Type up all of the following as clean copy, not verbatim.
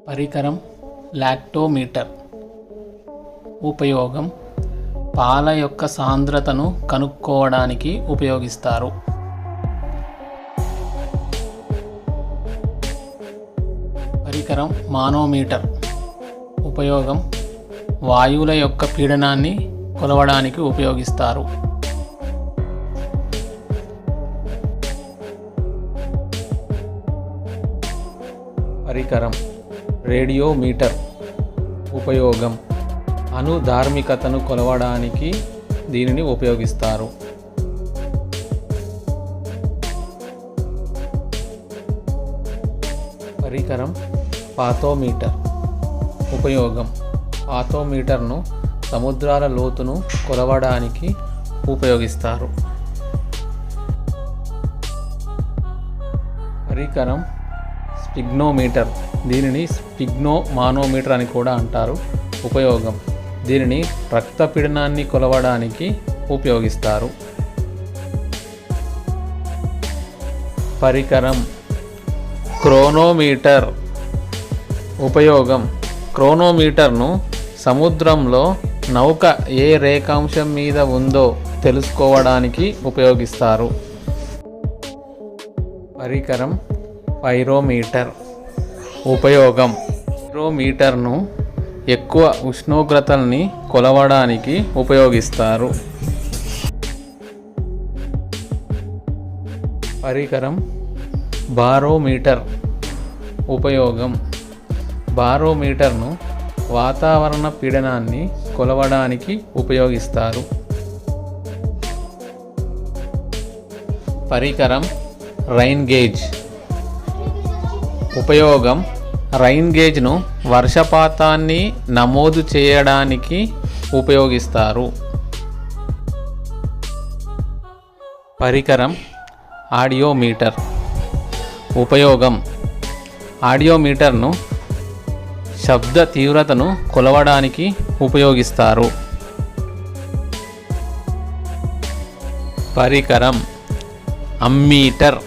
పరికరం లాక్టోమీటర్. ఉపయోగం పాల యొక్క సాంద్రతను కనుక్కోవడానికి ఉపయోగిస్తారు. పరికరం మానోమీటర్. ఉపయోగం వాయువుల యొక్క పీడనాన్ని కొలవడానికి ఉపయోగిస్తారు. పరికరం రేడియోమీటర్. ఉపయోగం అణుధార్మికతను కొలవడానికి దీనిని ఉపయోగిస్తారు. పరికరం పాతోమీటర్. ఉపయోగం పాతోమీటర్ను సముద్రాల లోతును కొలవడానికి ఉపయోగిస్తారు. పరికరం స్పిగ్నోమీటర్. దీనిని స్పిగ్నోమానోమీటర్ అని కూడా అంటారు. ఉపయోగం దీనిని రక్తపీడనాన్ని కొలవడానికి ఉపయోగిస్తారు. పరికరం క్రోనోమీటర్. ఉపయోగం క్రోనోమీటర్ను సముద్రంలో నౌక ఏ రేఖాంశం మీద ఉందో తెలుసుకోవడానికి ఉపయోగిస్తారు. పరికరం పైరోమీటర్. ఉపయోగం పైరోమీటర్ను ఎక్కువ ఉష్ణోగ్రతల్ని కొలవడానికి ఉపయోగిస్తారు. పరికరం బారోమీటర్. ఉపయోగం బారోమీటర్ను వాతావరణ పీడనాన్ని కొలవడానికి ఉపయోగిస్తారు. పరికరం రైన్ గేజ్. ఉపయోగం రైన్ గేజ్ను వర్షపాతాన్ని నమోదు చేయడానికి ఉపయోగిస్తారు. పరికరం ఆడియోమీటర్. ఉపయోగం ఆడియోమీటర్ను శబ్ద తీవ్రతను కొలవడానికి ఉపయోగిస్తారు. పరికరం అమ్మీటర్.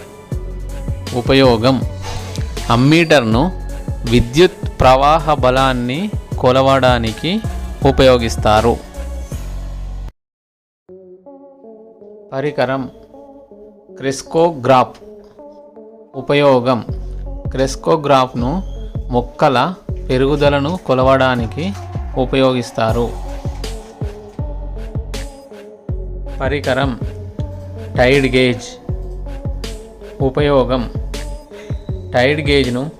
ఉపయోగం అమ్మీటర్ను విద్యుత్ ప్రవాహ బలాన్ని కొలవడానికి ఉపయోగిస్తారు. పరికరం క్రెస్కోగ్రాఫ్. ఉపయోగం క్రెస్కోగ్రాఫ్ను మొక్కల పెరుగుదలను కొలవడానికి ఉపయోగిస్తారు. పరికరం టైడ్ గేజ్. ఉపయోగం టైడ్ గేజ్ను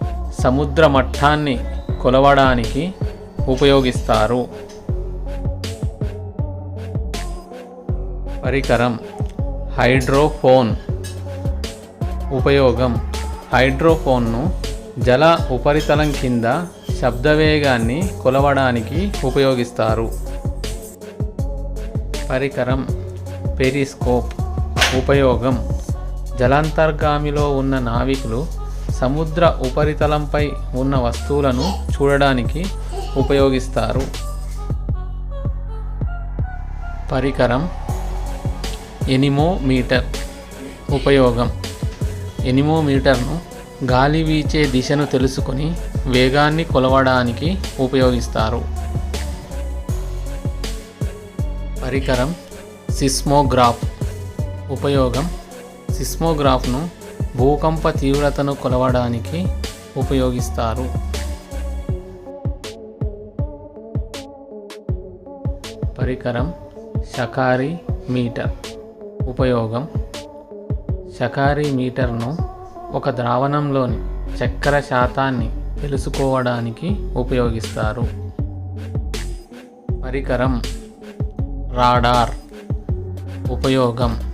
సముద్ర మట్టాన్ని కొలవడానికి ఉపయోగిస్తారు. పరికరం హైడ్రోఫోన్. ఉపయోగం హైడ్రోఫోన్ను జల ఉపరితలం కింద శబ్దవేగాన్ని కొలవడానికి ఉపయోగిస్తారు. పరికరం పెరిస్కోప్. ఉపయోగం జలాంతర్గామిలో ఉన్న నావికులు సముద్ర ఉపరితలంపై ఉన్న వస్తువులను చూడడానికి ఉపయోగిస్తారు. పరికరం ఎనిమోమీటర్. ఉపయోగం ఎనిమోమీటర్ను గాలి వీచే దిశను తెలుసుకొని వేగాన్ని కొలవడానికి ఉపయోగిస్తారు. పరికరం సిస్మోగ్రాఫ్. ఉపయోగం సిస్మోగ్రాఫ్ను భూకంప తీవ్రతను కొలవడానికి ఉపయోగిస్తారు. పరికరం షకారి మీటర్. ఉపయోగం షకారి మీటర్ను ఒక ద్రావణంలోని చక్కెర శాతాన్ని తెలుసుకోవడానికి ఉపయోగిస్తారు. పరికరం రాడార్. ఉపయోగం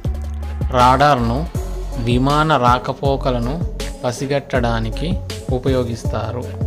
రాడార్ను విమాన రాకపోకలను పసిగట్టడానికి ఉపయోగిస్తారు.